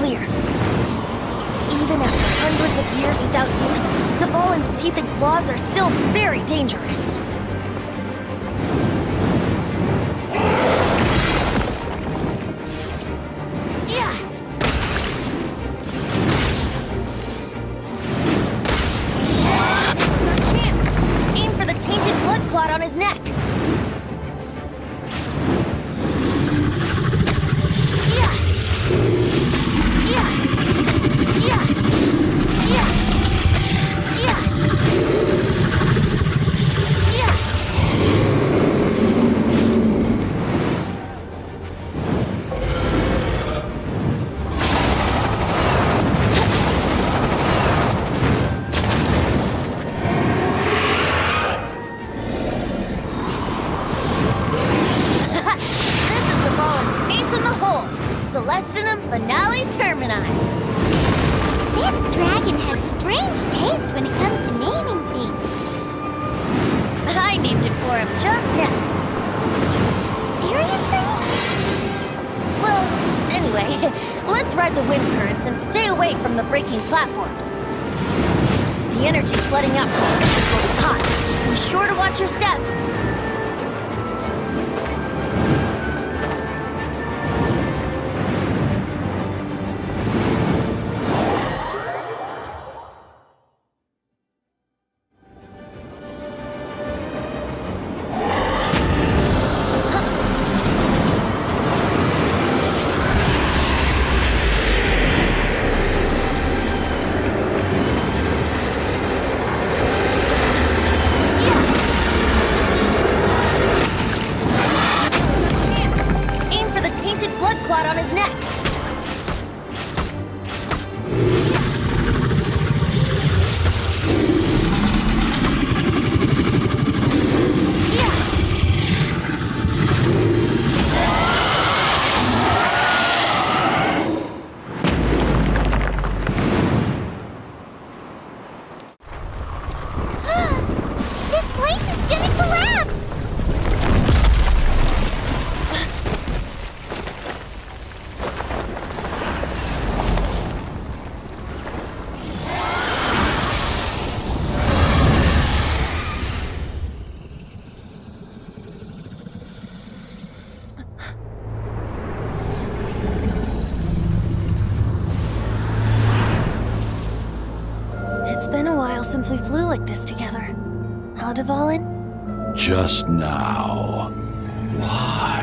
clear. Even after hundreds of years without use, Dvalin's teeth and claws are still very dangerous. On his neck. Finale Termini. This dragon has strange taste when it comes to naming things. I named it for him just now. Seriously? Well, anyway, let's ride the wind currents and stay away from the breaking platforms. The energy flooding out from the fishes will be hot. Be sure to watch your step. On his neck. This place is gonna collapse! It's been a while since we flew like this together. Huh, Dvalin? Just now. Why?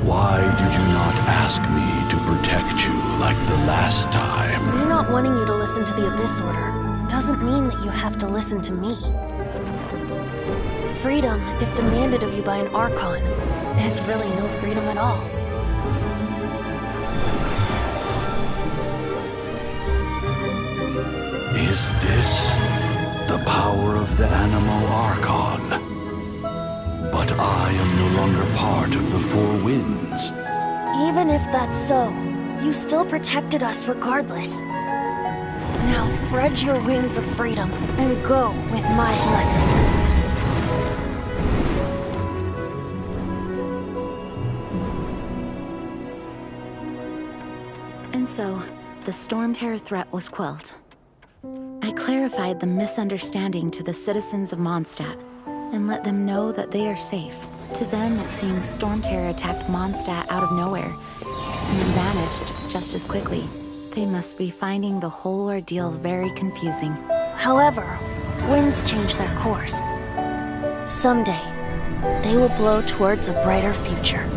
Why did you not ask me to protect you like the last time? Me not wanting you to listen to the Abyss Order doesn't mean that you have to listen to me. Freedom, if demanded of you by an Archon, is really no freedom at all. Is this the power of the Animo Archon? But I am no longer part of the Four Winds. Even if that's so, you still protected us regardless. Now spread your wings of freedom and go with my blessing. And so, the Storm Terror threat was quelled. I clarified the misunderstanding to the citizens of Mondstadt and let them know that they are safe. To them, it seems Storm Terror attacked Mondstadt out of nowhere and then vanished just as quickly. They must be finding the whole ordeal very confusing. However, winds change their course. Someday, they will blow towards a brighter future.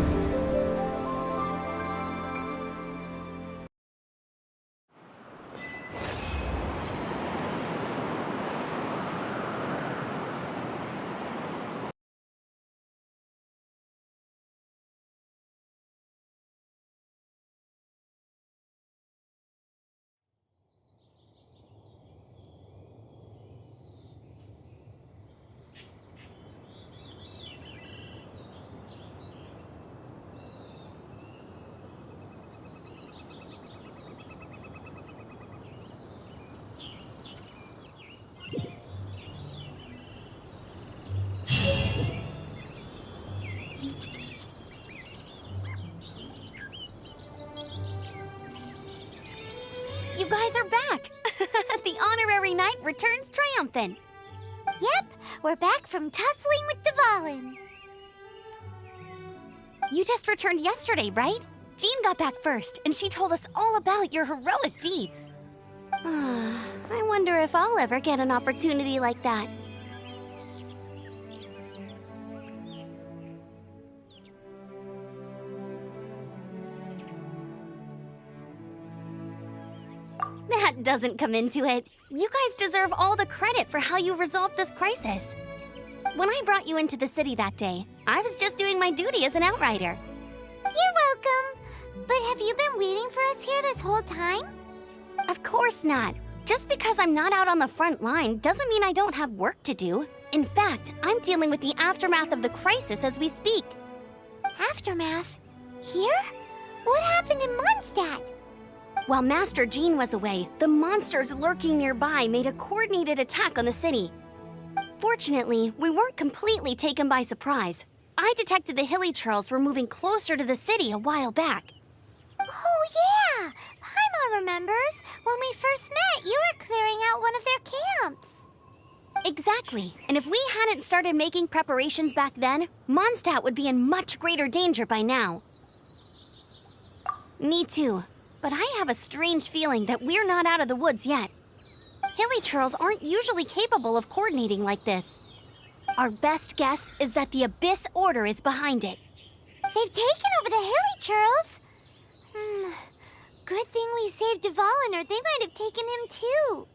You guys are back! The honorary knight returns triumphant! Yep, we're back from tussling with Dvalin. You just returned yesterday, right? Jean got back first, and she told us all about your heroic deeds. I wonder if I'll ever get an opportunity like that. That doesn't come into it. You guys deserve all the credit for how you resolved this crisis. When I brought you into the city that day, I was just doing my duty as an outrider. You're welcome. But have you been waiting for us here this whole time? Of course not. Just because I'm not out on the front line doesn't mean I don't have work to do. In fact, I'm dealing with the aftermath of the crisis as we speak. Aftermath? Here? What happened in Mondstadt? While Master Jean was away, the monsters lurking nearby made a coordinated attack on the city. Fortunately, we weren't completely taken by surprise. I detected the Hilly Churls were moving closer to the city a while back. Oh, yeah! Paimon remembers. When we first met, you were clearing out one of their camps. Exactly. And if we hadn't started making preparations back then, Mondstadt would be in much greater danger by now. Me too. But I have a strange feeling that we're not out of the woods yet. Hilly Churls aren't usually capable of coordinating like this. Our best guess is that the Abyss Order is behind it. They've taken over the Hilly Churls. Good thing we saved Dvalin, or they might have taken him too.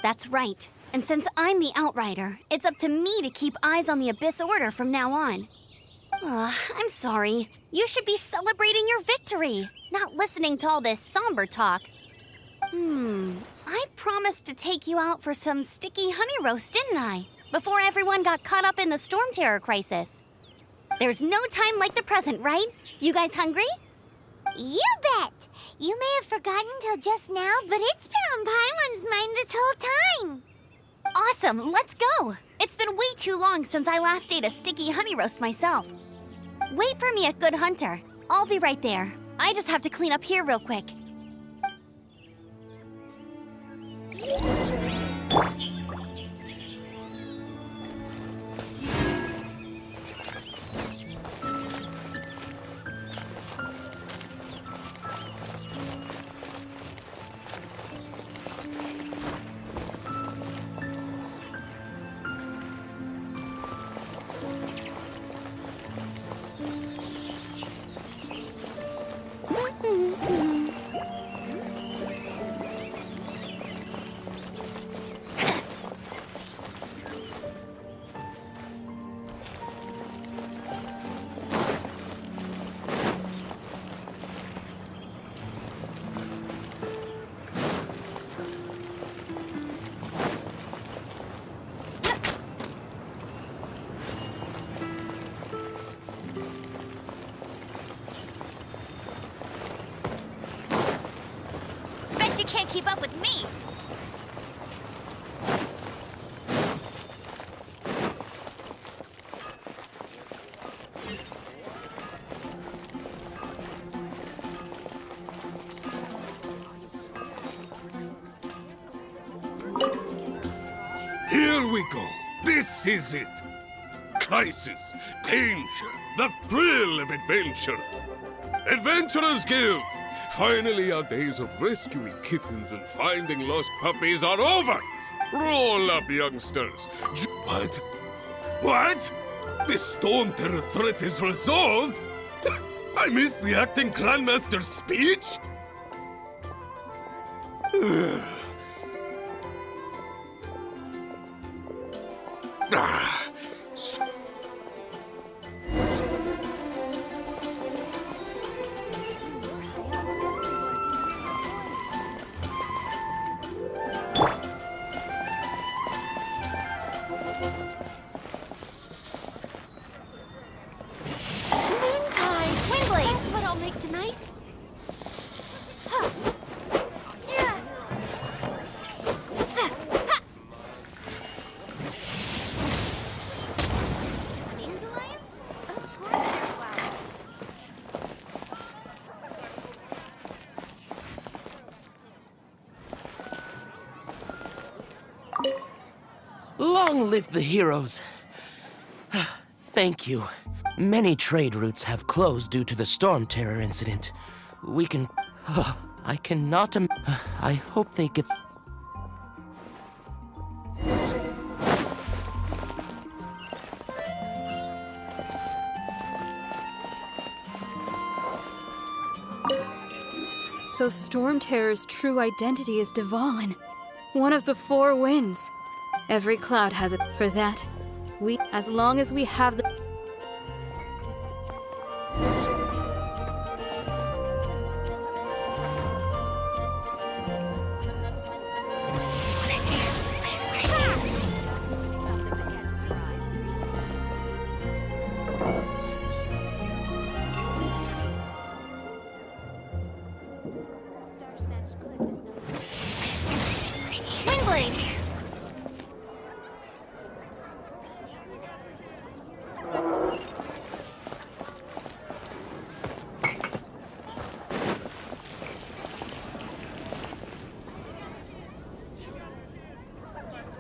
That's right. And since I'm the Outrider, it's up to me to keep eyes on the Abyss Order from now on. I'm sorry. You should be celebrating your victory, not listening to all this somber talk. I promised to take you out for some sticky honey roast, didn't I? Before everyone got caught up in the Storm Terror crisis. There's no time like the present, right? You guys hungry? You bet! You may have forgotten till just now, but it's been on Paimon's mind this whole time. Awesome, let's go! It's been way too long since I last ate a sticky honey roast myself. Wait for me at Good Hunter. I'll be right there. I just have to clean up here real quick. You can't keep up with me. Here we go. This is it. Crisis, danger, the thrill of adventure. Adventurers Guild. Finally, our days of rescuing kittens and finding lost puppies are over! Roll up, youngsters. What? What? The Storm Terror threat is resolved? I missed the acting clanmaster's speech? Long live the heroes. Thank you. Many trade routes have closed due to the Storm Terror incident. We can... I cannot... I hope they get... So Storm Terror's true identity is Dvalin, one of the four winds. Every cloud has it. For that, as long as we have the... Windblade!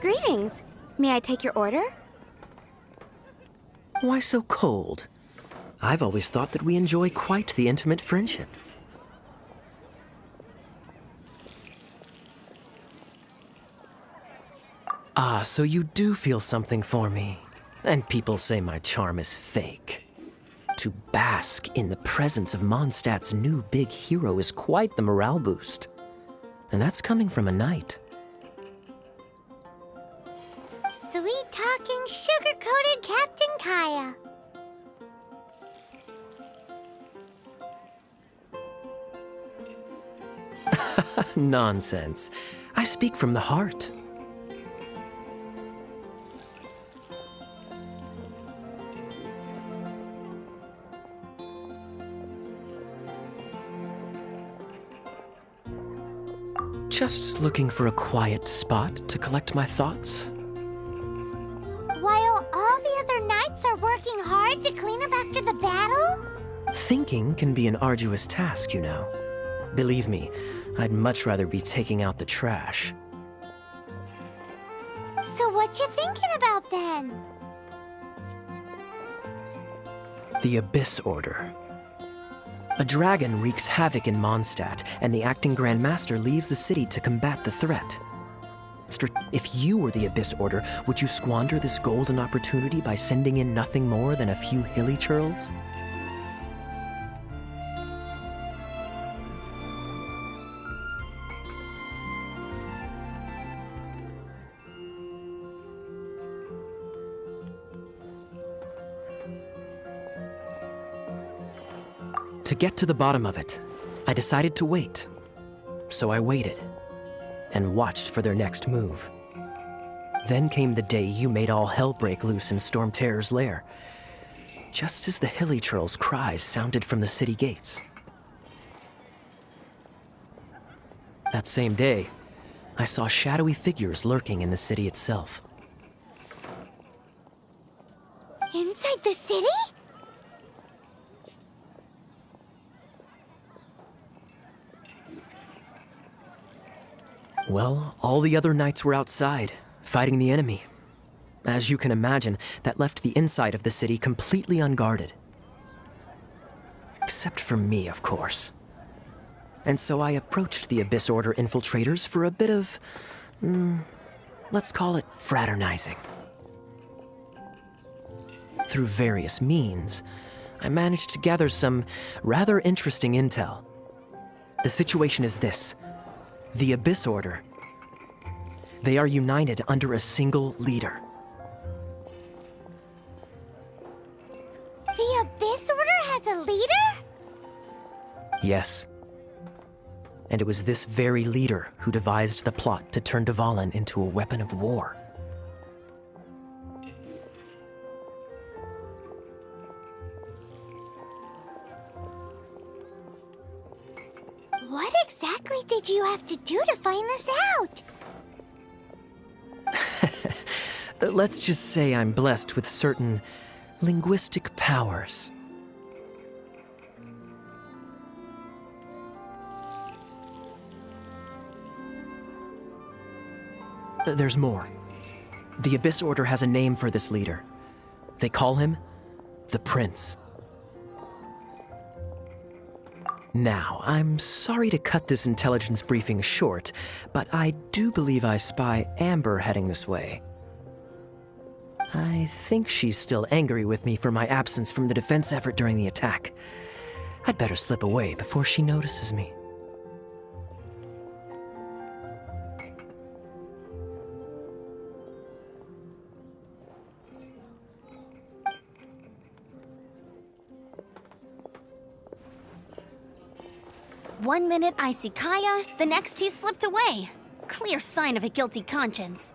Greetings. May I take your order? Why so cold? I've always thought that we enjoy quite the intimate friendship. Ah, so you do feel something for me. And people say my charm is fake. To bask in the presence of Mondstadt's new big hero is quite the morale boost. And that's coming from a knight. Sweet-talking, sugar-coated Captain Kaya. Nonsense. I speak from the heart. Just looking for a quiet spot to collect my thoughts. While all the other knights are working hard to clean up after the battle? Thinking can be an arduous task, you know. Believe me, I'd much rather be taking out the trash. So what you thinking about then? The Abyss Order. A dragon wreaks havoc in Mondstadt, and the acting Grand Master leaves the city to combat the threat. If you were the Abyss Order, would you squander this golden opportunity by sending in nothing more than a few hilly churls? To get to the bottom of it, I decided to wait. So I waited, and watched for their next move. Then came the day you made all hell break loose in Storm Terror's lair, just as the hilly churl's cries sounded from the city gates. That same day, I saw shadowy figures lurking in the city itself. Inside the city? Well, all the other knights were outside, fighting the enemy. As you can imagine, that left the inside of the city completely unguarded. Except for me, of course. And so I approached the Abyss Order infiltrators for a bit of... let's call it fraternizing. Through various means, I managed to gather some rather interesting intel. The situation is this. The Abyss Order. They are united under a single leader. The Abyss Order has a leader? Yes. And it was this very leader who devised the plot to turn Dvalin into a weapon of war. What exactly did you have to do to find this out? Let's just say I'm blessed with certain linguistic powers. There's more. The Abyss Order has a name for this leader. They call him the Prince. Now, I'm sorry to cut this intelligence briefing short, but I do believe I spy Amber heading this way. I think she's still angry with me for my absence from the defense effort during the attack. I'd better slip away before she notices me. One minute I see Kaya, the next he slipped away. Clear sign of a guilty conscience.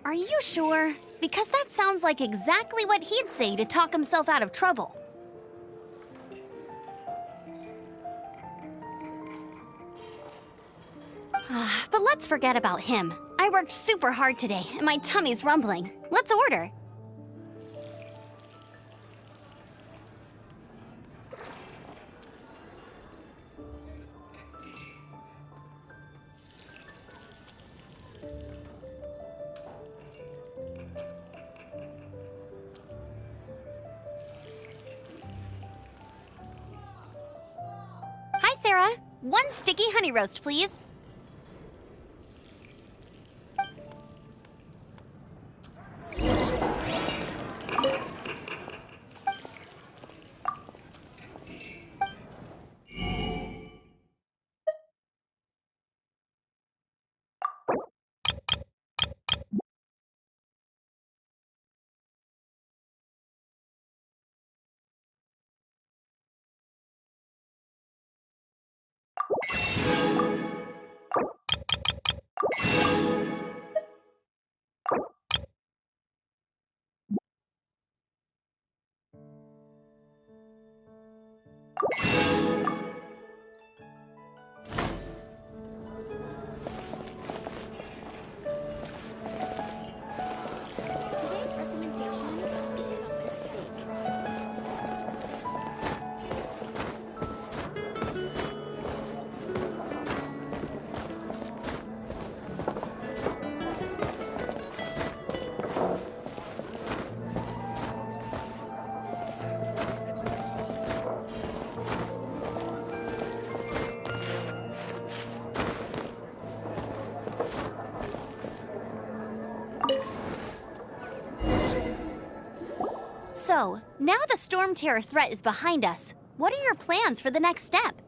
Are you sure? Because that sounds like exactly what he'd say to talk himself out of trouble. But let's forget about him. I worked super hard today, and my tummy's rumbling. Let's order. Hi, Sarah. One sticky honey roast, please. Today's recommendation is the steak. So, now the Storm Terror threat is behind us. What are your plans for the next step?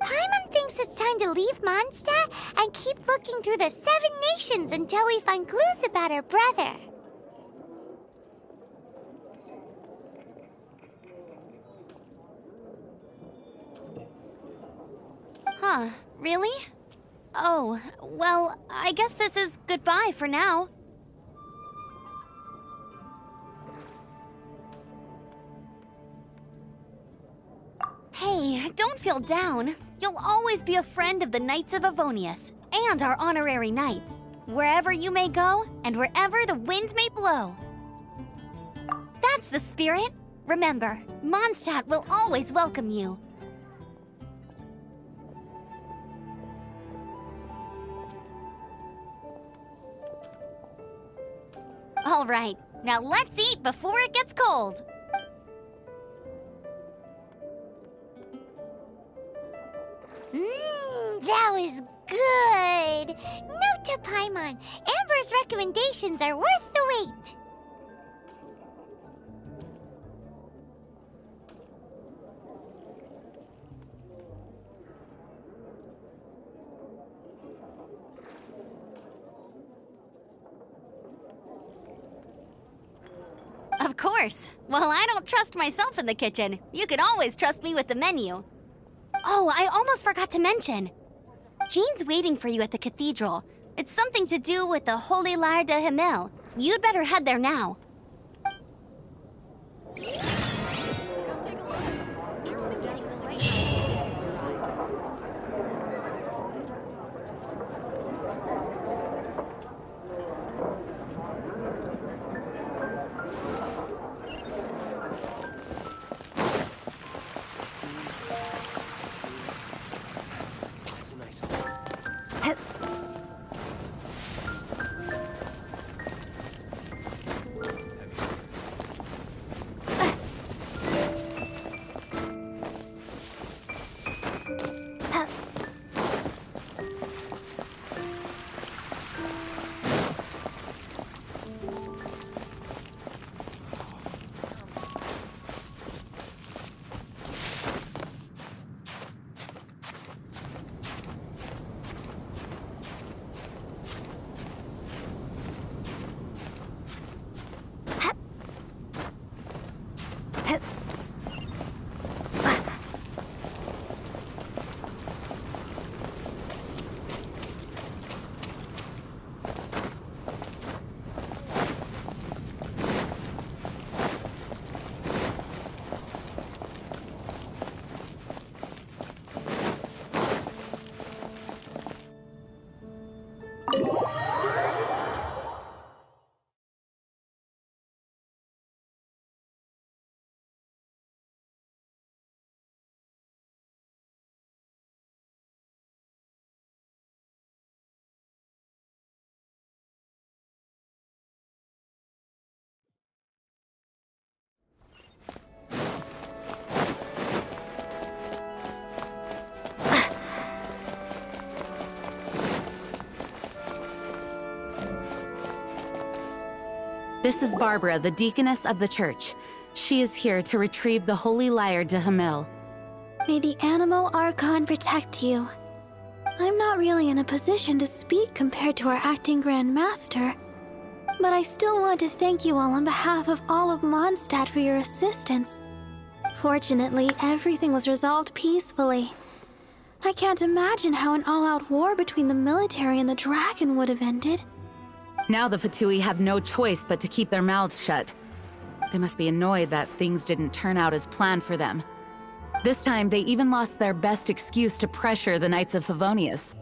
Paimon thinks it's time to leave Mondstadt and keep looking through the 7 nations until we find clues about her brother. Huh, really? Oh, well, I guess this is goodbye for now. Hey, don't feel down. You'll always be a friend of the Knights of Avonius and our honorary knight. Wherever you may go and wherever the wind may blow. That's the spirit. Remember, Mondstadt will always welcome you. All right, now let's eat before it gets cold. That was good. Note to Paimon, Amber's recommendations are worth the wait. Of course. Well, I don't trust myself in the kitchen. You can always trust me with the menu. Oh, I almost forgot to mention. Jean's waiting for you at the cathedral. It's something to do with the Holy Lyre de Himmel. You'd better head there now. Come take a look. It's been getting the right since arrived. That's a nice one. This is Barbara, the deaconess of the church. She is here to retrieve the holy lyre de Hamel. May the Animo Archon protect you. I'm not really in a position to speak compared to our acting Grand Master, but I still want to thank you all on behalf of all of Mondstadt for your assistance. Fortunately, everything was resolved peacefully. I can't imagine how an all-out war between the military and the dragon would have ended. Now the Fatui have no choice but to keep their mouths shut. They must be annoyed that things didn't turn out as planned for them. This time, they even lost their best excuse to pressure the Knights of Favonius.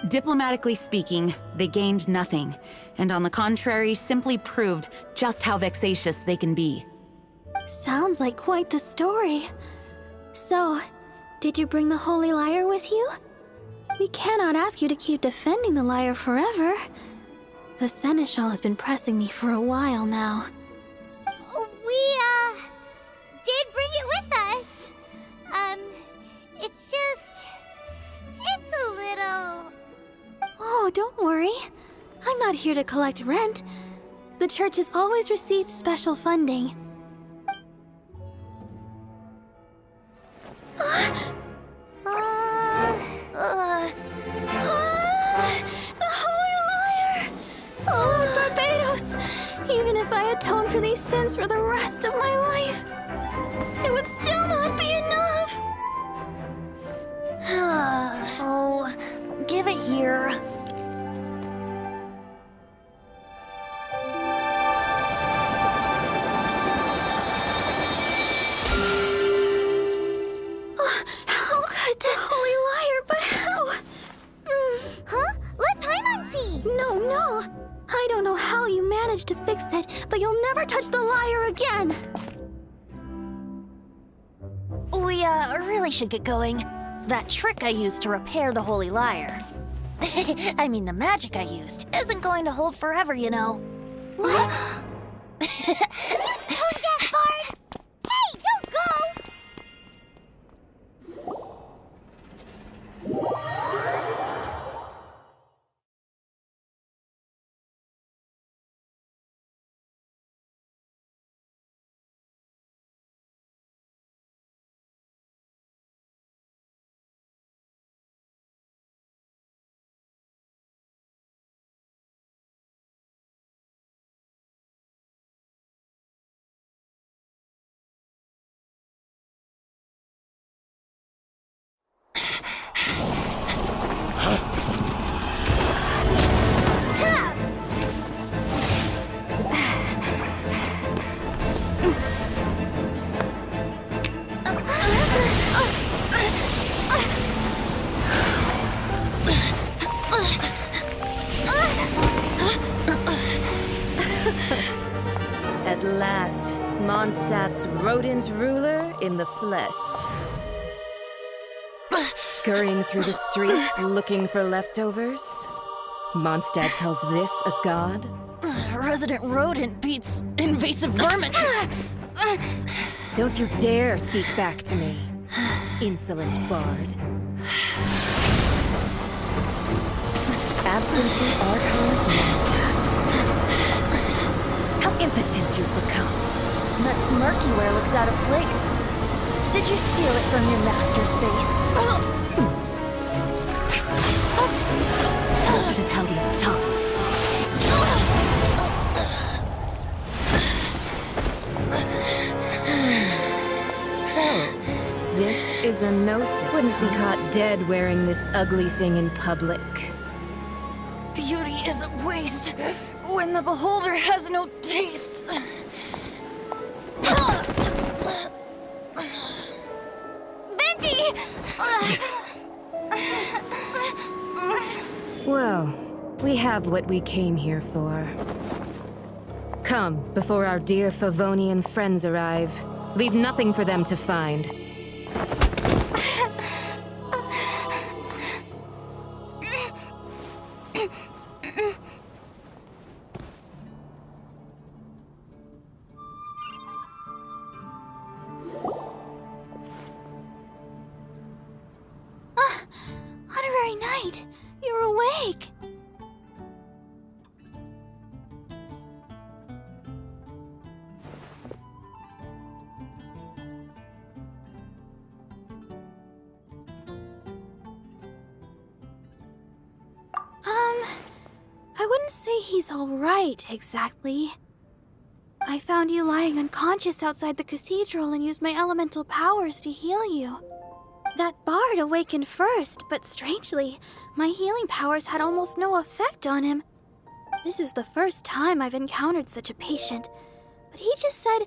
Diplomatically speaking, they gained nothing, and on the contrary, simply proved just how vexatious they can be. Sounds like quite the story. So, did you bring the Holy Lyre with you? We cannot ask you to keep defending the lyre forever. The Seneschal has been pressing me for a while now. We, did bring it with us. It's a little... Oh, don't worry. I'm not here to collect rent. The church has always received special funding. The Holy Lyre! Oh, Lord Barbados! Even if I atone for these sins for the rest of my life, it would still not be enough! Oh, give it here. How could this Holy Lyre, but how? Huh? Let Paimon see! No. I don't know how you managed to fix it, but you'll never touch the lyre again! We, really should get going. That trick I used to repair the Holy Lyre. I mean, the magic I used isn't going to hold forever, you know. What? Mondstadt's rodent ruler in the flesh. Scurrying through the streets looking for leftovers? Mondstadt calls this a god? Resident rodent beats invasive vermin. Don't you dare speak back to me, insolent bard. Absentee Archon of Mondstadt. How impotent you've become. That smirk you wear looks out of place. Did you steal it from your master's face? You should have held your tongue. So, this is a gnosis. Wouldn't be caught dead wearing this ugly thing in public. Beauty is a waste when the beholder has no taste. Venti! Well, we have what we came here for. Come, before our dear Favonian friends arrive. Leave nothing for them to find. Honorary Knight, you're awake. I wouldn't say he's all right, exactly. I found you lying unconscious outside the cathedral and used my elemental powers to heal you. That bard awakened first, but strangely, my healing powers had almost no effect on him. This is the first time I've encountered such a patient, but he just said,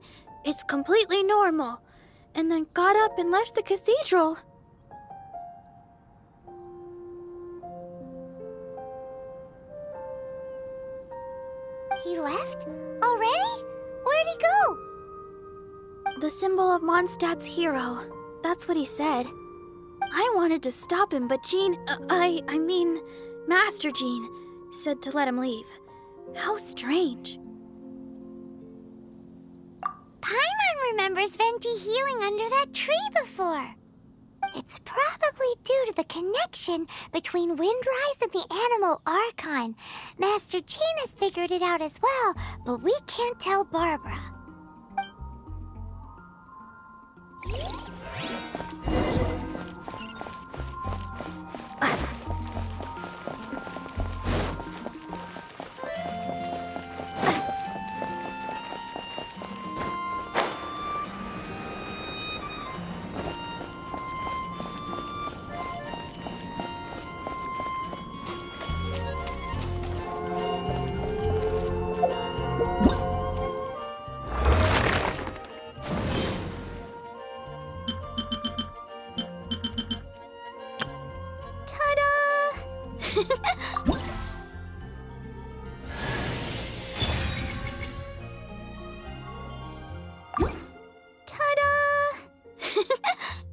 "It's completely normal," and then got up and left the cathedral. He left? Already? Where'd he go? The symbol of Mondstadt's hero. That's what he said. I wanted to stop him, but Jean, I mean, Master Jean, said to let him leave. How strange. Paimon remembers Venti healing under that tree before. It's probably due to the connection between Windrise and the Animal Archon. Master Jean has figured it out as well, but we can't tell Barbara.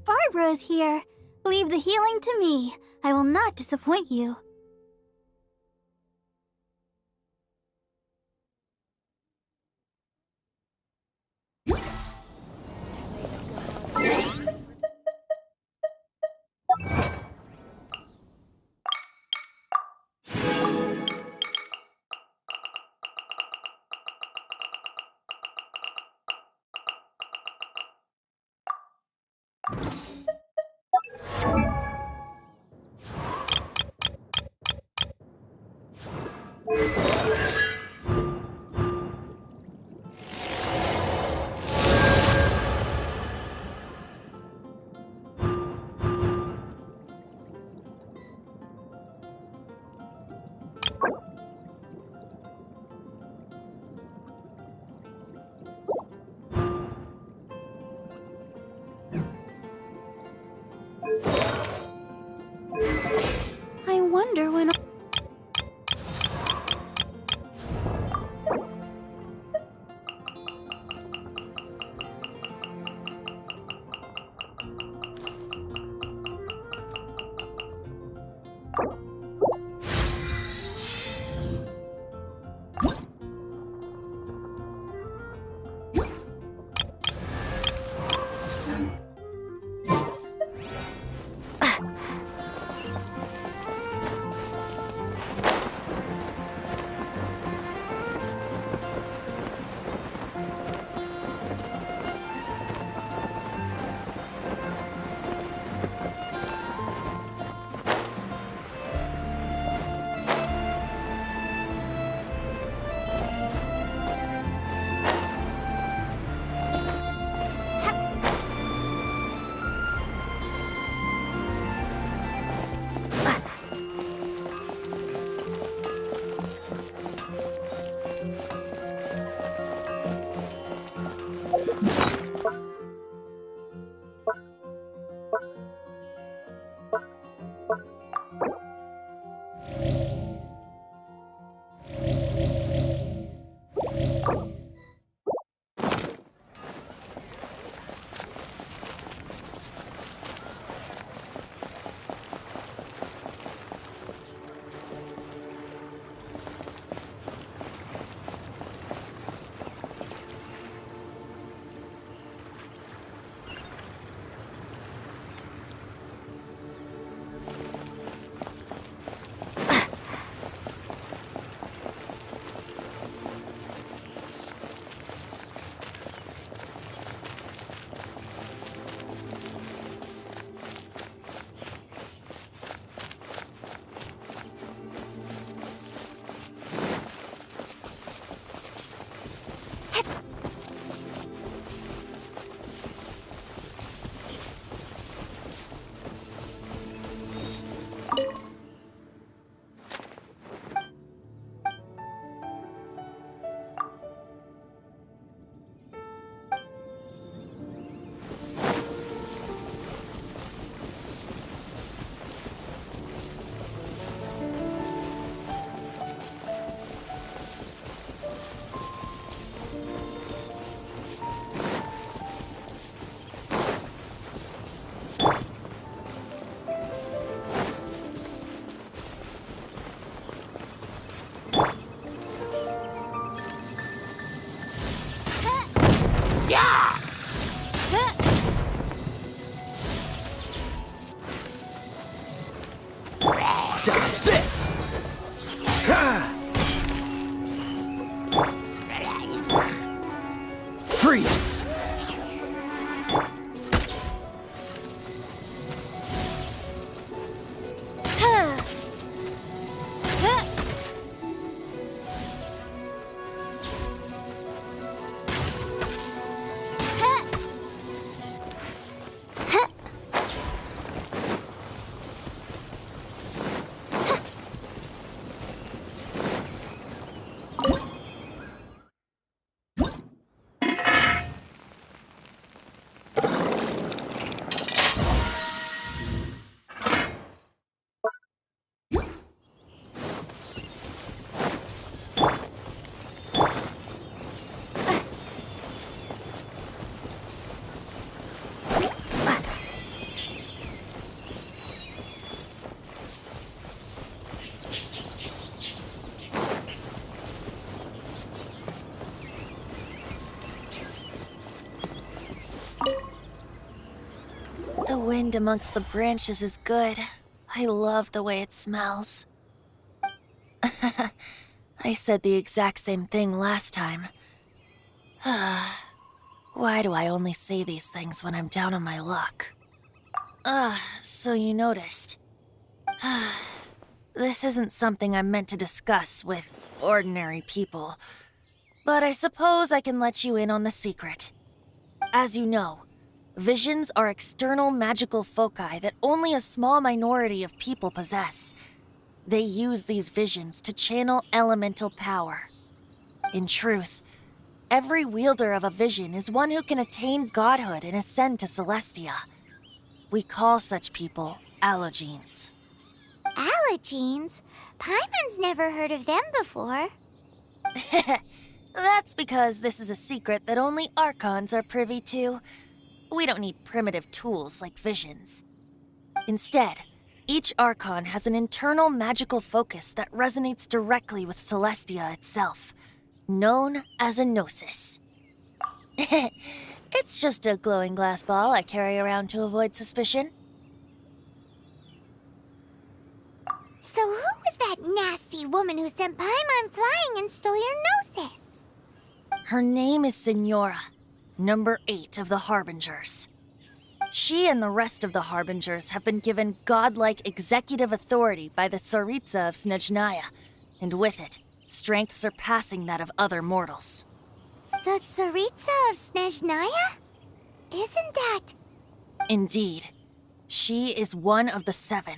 Barbara's here. Leave the healing to me. I will not disappoint you. I wonder when... Dodge this! Ha! Freeze! The wind amongst the branches is good. I love the way it smells. I said the exact same thing last time. Why do I only say these things when I'm down on my luck? So you noticed. This isn't something I'm meant to discuss with ordinary people, but I suppose I can let you in on the secret. As you know, visions are external magical foci that only a small minority of people possess. They use these visions to channel elemental power. In truth, every wielder of a vision is one who can attain godhood and ascend to Celestia. We call such people allogenes. Allogenes? Paimon's never heard of them before. That's because this is a secret that only Archons are privy to. We don't need primitive tools like visions. Instead, each Archon has an internal magical focus that resonates directly with Celestia itself, known as a gnosis. It's just a glowing glass ball I carry around to avoid suspicion. So who was that nasty woman who sent Paimon flying and stole your gnosis? Her name is Signora, number 8 of the Harbingers. She and the rest of the Harbingers have been given godlike executive authority by the Tsaritsa of Snezhnaya, and with it, strength surpassing that of other mortals. The Tsaritsa of Snezhnaya? Isn't that... Indeed. She is one of the 7,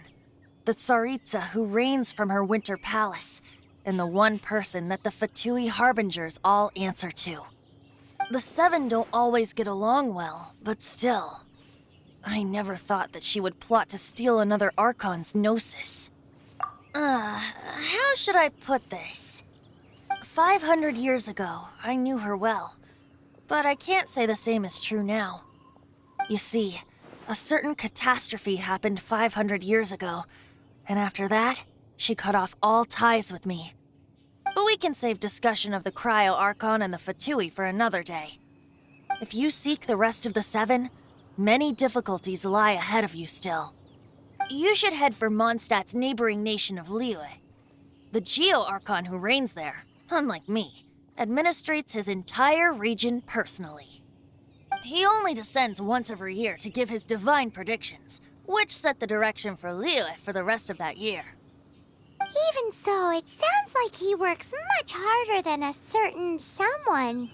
the Tsaritsa who reigns from her winter palace, and the one person that the Fatui Harbingers all answer to. The 7 don't always get along well, but still. I never thought that she would plot to steal another Archon's gnosis. How should I put this? 500 years ago, I knew her well, but I can't say the same is true now. You see, a certain catastrophe happened 500 years ago, and after that, she cut off all ties with me. But we can save discussion of the Cryo Archon and the Fatui for another day. If you seek the rest of the 7, many difficulties lie ahead of you still. You should head for Mondstadt's neighboring nation of Liyue. The Geo-Archon who reigns there, unlike me, administrates his entire region personally. He only descends once every year to give his divine predictions, which set the direction for Liyue for the rest of that year. Even so, it sounds like he works much harder than a certain someone,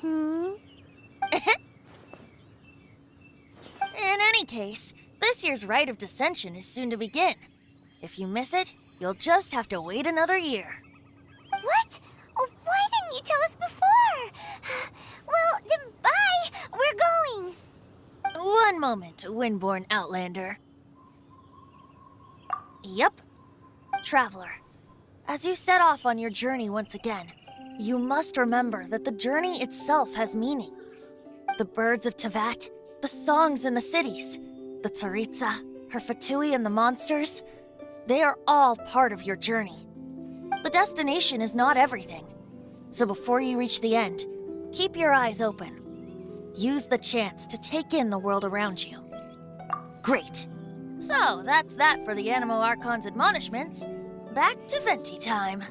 In any case, this year's Rite of Descension is soon to begin. If you miss it, you'll just have to wait another year. What? Oh, why didn't you tell us before? Well, then bye! We're going! One moment, Windborn Outlander. Yep. Traveler, as you set off on your journey once again, you must remember that the journey itself has meaning. The birds of Tevat, the songs in the cities, the Tsaritsa, her Fatui and the monsters, they are all part of your journey. The destination is not everything. So before you reach the end, keep your eyes open. use the chance to take in the world around you. Great. So, that's that for the Animo Archon's admonishments. Back to Venti time.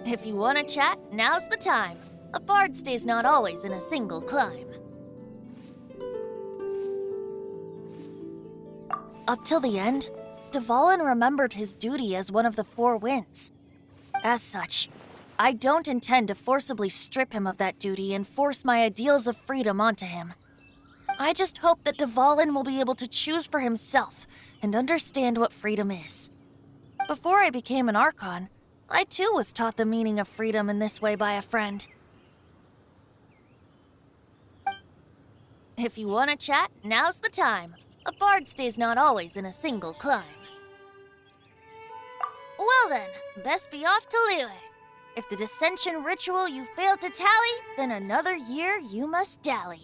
If you want to chat, now's the time. A bard stays not always in a single climb. Up till the end, Dvalin remembered his duty as one of the Four Winds. As such, I don't intend to forcibly strip him of that duty and force my ideals of freedom onto him. I just hope that Dvalin will be able to choose for himself and understand what freedom is. Before I became an Archon, I too was taught the meaning of freedom in this way by a friend. If you want to chat, now's the time. A bard stays not always in a single climb. Well then, best be off to Liyue. If the dissension ritual you failed to tally, then another year you must dally.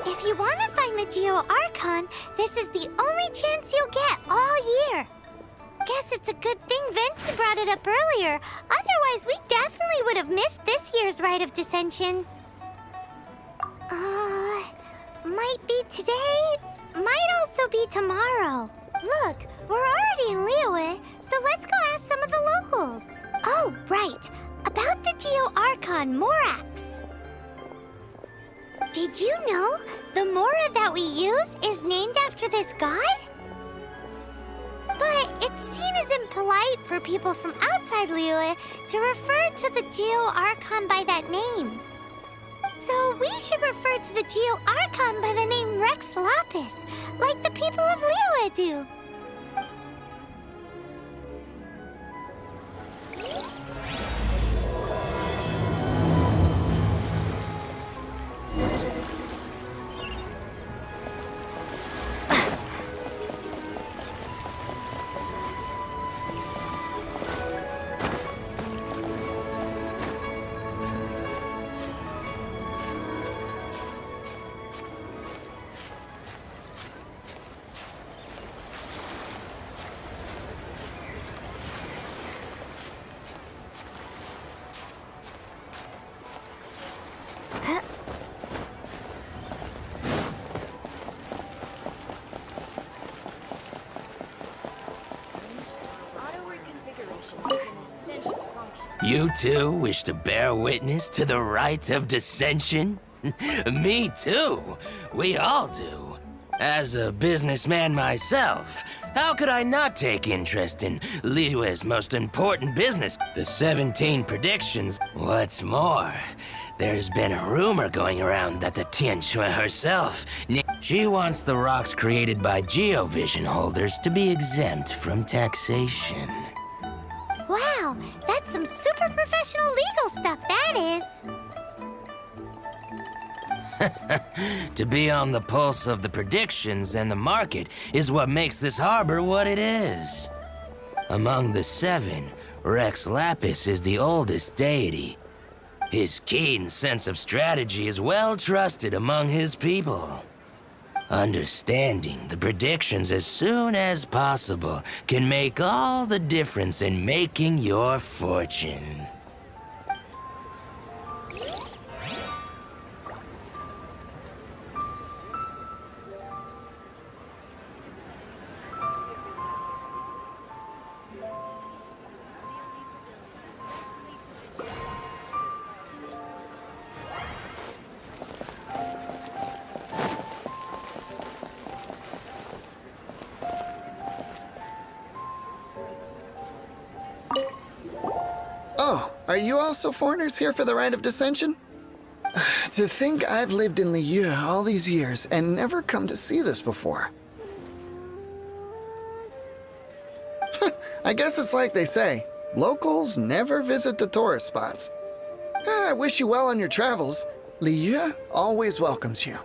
If you want to find the Geo Archon, this is the only chance you'll get all year. Guess it's a good thing Venti brought it up earlier. Otherwise, we definitely would have missed this year's Rite of Dissension. Might be today, might also be tomorrow. Look, we're already in Liyue, so let's go ask some of the locals. Oh, right. About the Geo Archon Morax. Did you know the Mora that we use is named after this god? But it's seen as impolite for people from outside Liyue to refer to the Geo Archon by that name. So we should refer to the Geo Archon by the name Rex Lapis, like the people of Liyue do. You too wish to bear witness to the rite of dissension? Me too. We all do. As a businessman myself, how could I not take interest in Liyue's most important business, the 17 predictions? What's more, there's been a rumor going around that the Tianshui herself, she wants the rocks created by Geovision holders to be exempt from taxation. Wow, that's some super professional legal stuff, that is. To be on the pulse of the predictions and the market is what makes this harbor what it is. Among the 7, Rex Lapis is the oldest deity. His keen sense of strategy is well trusted among his people. Understanding the predictions as soon as possible can make all the difference in making your fortune. Oh, are you also foreigners here for the Rite of Dissension? To think I've lived in Liyue all these years and never come to see this before. I guess it's like they say, locals never visit the tourist spots. I wish you well on your travels. Liyue always welcomes you.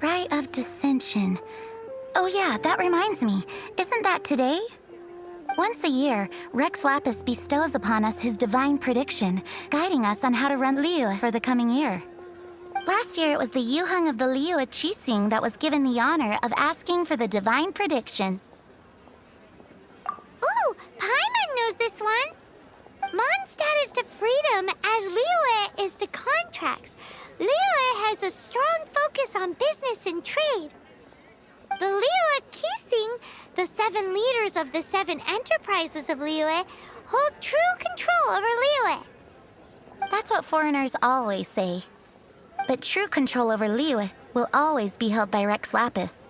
Rite of Dissension. Oh yeah, that reminds me. Isn't that today? Once a year, Rex Lapis bestows upon us his divine prediction, guiding us on how to run Liyue for the coming year. Last year, it was the Yuheng of the Liyue Qixing that was given the honor of asking for the divine prediction. Ooh, Paimon knows this one! Mondstadt is to freedom as Liyue is to contracts. Liyue has a strong focus on business and trade. The Liyue Qixing, the 7 leaders of the 7 enterprises of Liyue, hold true control over Liyue. That's what foreigners always say. But true control over Liyue will always be held by Rex Lapis.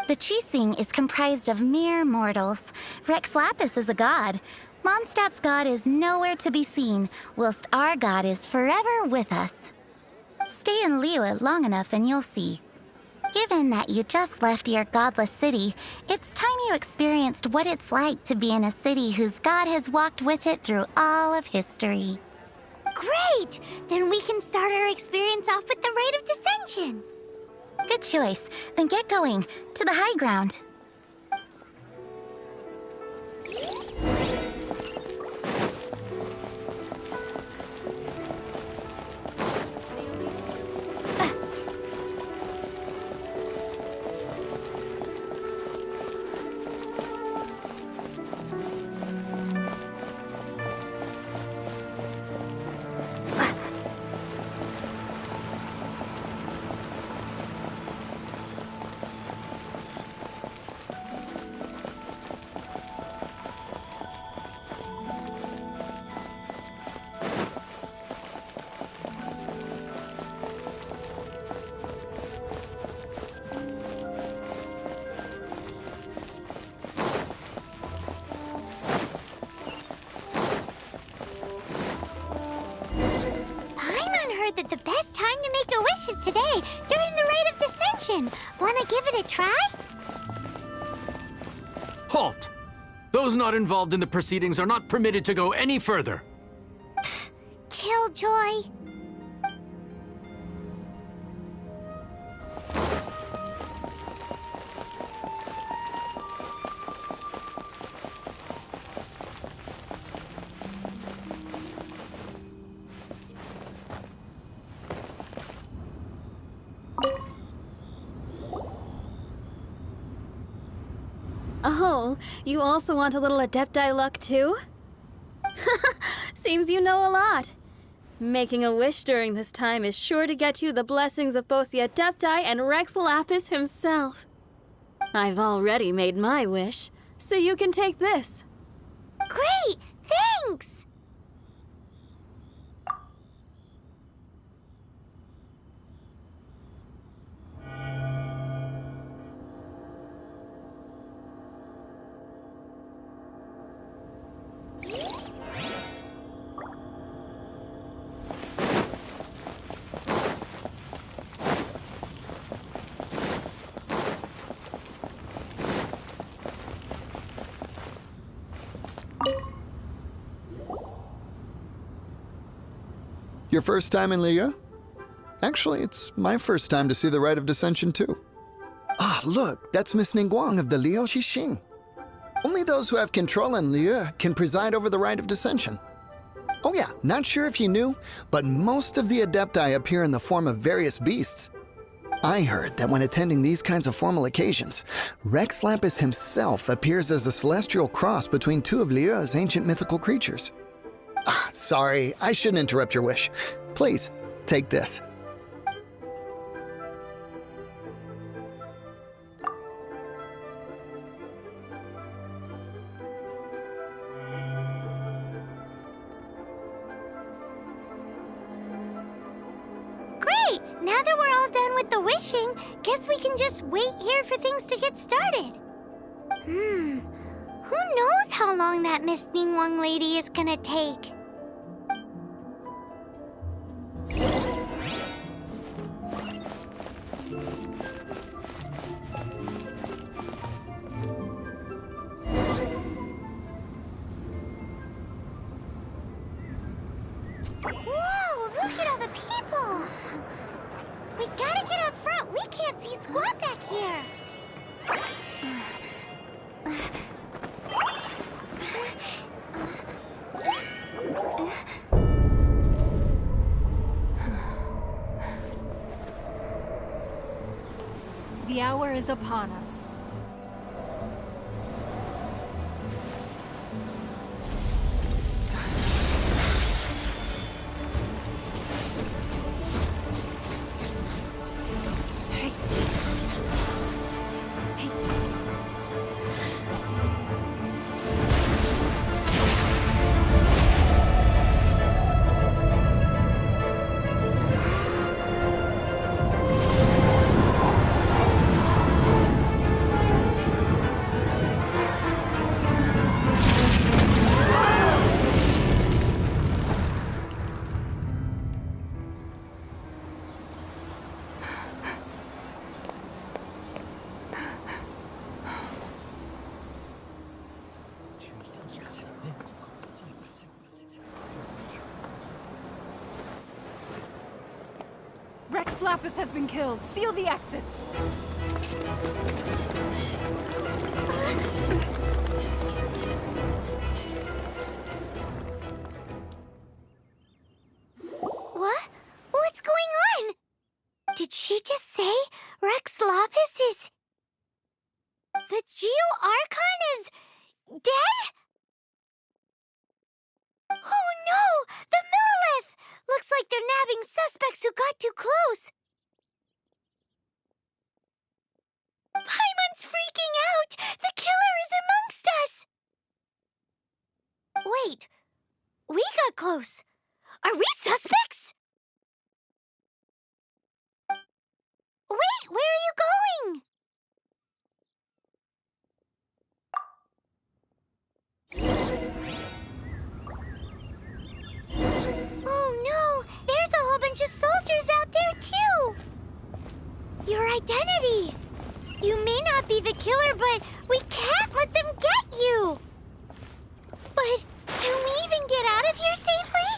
The Qixing is comprised of mere mortals. Rex Lapis is a god. Mondstadt's god is nowhere to be seen, whilst our god is forever with us. Stay in Liyue long enough and you'll see. Given that you just left your godless city, it's time you experienced what it's like to be in a city whose god has walked with it through all of history. Great! Then we can start our experience off with the Rite of Dissension. Good choice. Then get going. To the high ground. That the best time to make a wish is today, during the Rite of Dissension. Wanna give it a try? Halt! Those not involved in the proceedings are not permitted to go any further. Killjoy. Oh, you also want a little Adepti luck too? Seems you know a lot. Making a wish during this time is sure to get you the blessings of both the Adepti and Rex Lapis himself. I've already made my wish, so you can take this. Great! Thanks! Your first time in Liyue? Actually, it's my first time to see the Rite of Dissension, too. Ah, look, that's Miss Ningguang of the Liu Xixing. Only those who have control in Liyue can preside over the Rite of Dissension. Oh yeah, not sure if you knew, but most of the Adepti appear in the form of various beasts. I heard that when attending these kinds of formal occasions, Rex Lapis himself appears as a celestial cross between two of Liyue's ancient mythical creatures. Ah, sorry, I shouldn't interrupt your wish. Please, take this. Great! Now that we're all done with the wishing, guess we can just wait here for things to get started. Who knows how long that Miss Ningguang lady is gonna take? Whoa, look at all the people! We gotta get up front. We can't see squat back here. The hour is upon us. Rex Lapis has been killed. Seal the exits. What? What's going on? Did she just say Rex Lapis is... The Geo-Archon is... dead? Oh no! The Millilith! Looks like they're nabbing suspects who got too close. Paimon's freaking out! The killer is amongst us! Wait, we got close. Are we suspects? Wait, where are you going? Oh no! There's a whole bunch of soldiers out there too! Your identity! You may not be the killer, but we can't let them get you! But can we even get out of here safely?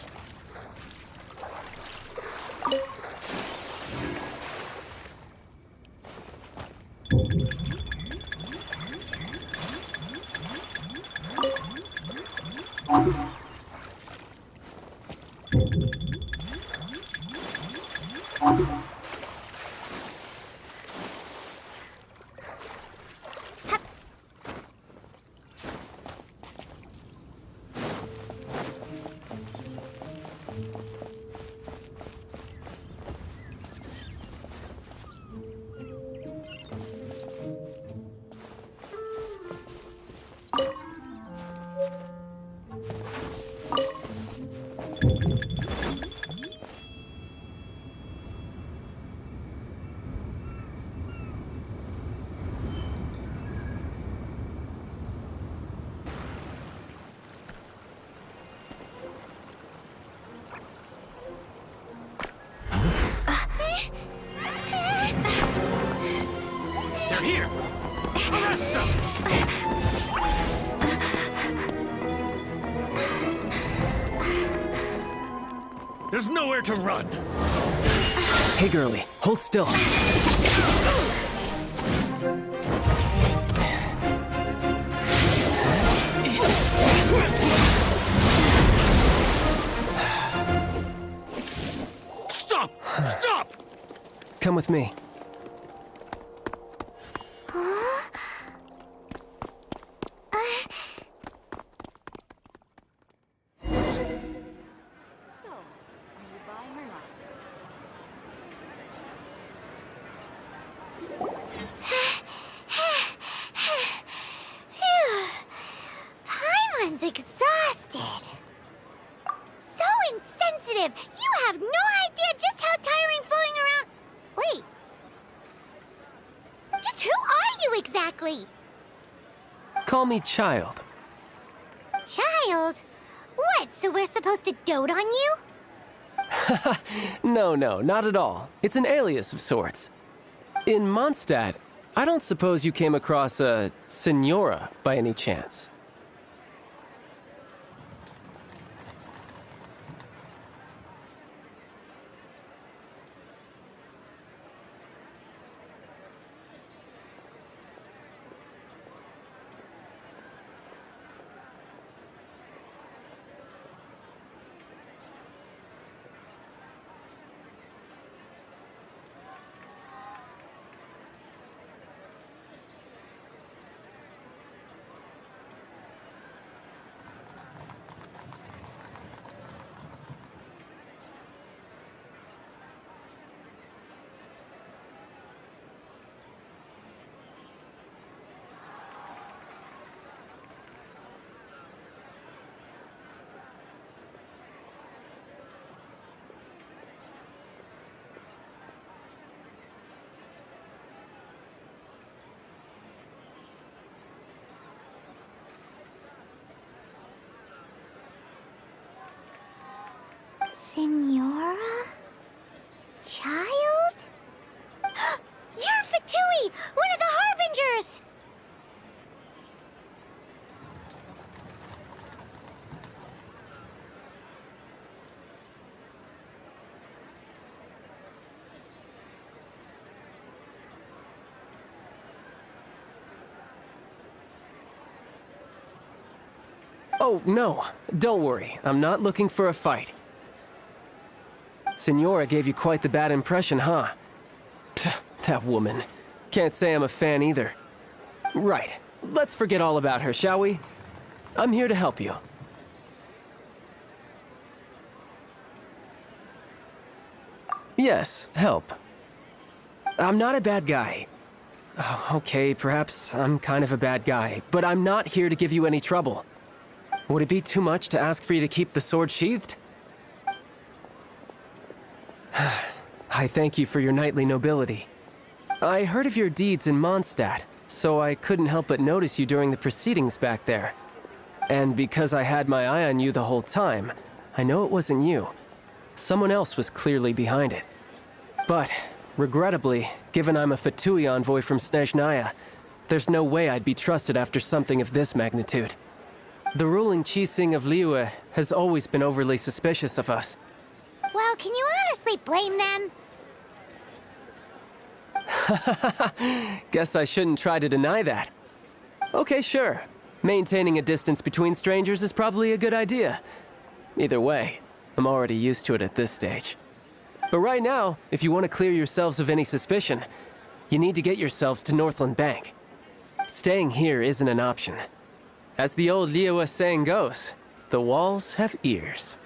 There's nowhere to run. Hey, girlie, hold still. Stop! Stop! Come with me. So, are you buying or not? Paimon's exhausted. So insensitive! You have no idea just how tiring floating around. Wait. Just who are you exactly? Call me Child. Child? What, so we're supposed to dote on you? No, not at all. It's an alias of sorts. In Mondstadt, I don't suppose you came across a Senora by any chance. Senora? Child? You're Fatui, one of the Harbingers! Oh, no. Don't worry. I'm not looking for a fight. Senora gave you quite the bad impression, huh? Pfft, that woman. Can't say I'm a fan either. Right. Let's forget all about her, shall we? I'm here to help you. Yes, help. I'm not a bad guy. Oh, okay, perhaps I'm kind of a bad guy, but I'm not here to give you any trouble. Would it be too much to ask for you to keep the sword sheathed? I thank you for your knightly nobility. I heard of your deeds in Mondstadt, so I couldn't help but notice you during the proceedings back there. And because I had my eye on you the whole time, I know it wasn't you. Someone else was clearly behind it. But, regrettably, given I'm a Fatui envoy from Snezhnaya, there's no way I'd be trusted after something of this magnitude. The ruling Chising of Liyue has always been overly suspicious of us. Well, can you honestly blame them? Guess I shouldn't try to deny that. Okay, sure. Maintaining a distance between strangers is probably a good idea. Either way, I'm already used to it at this stage. But right now, if you want to clear yourselves of any suspicion, you need to get yourselves to Northland Bank. Staying here isn't an option. As the old Liyue saying goes, the walls have ears.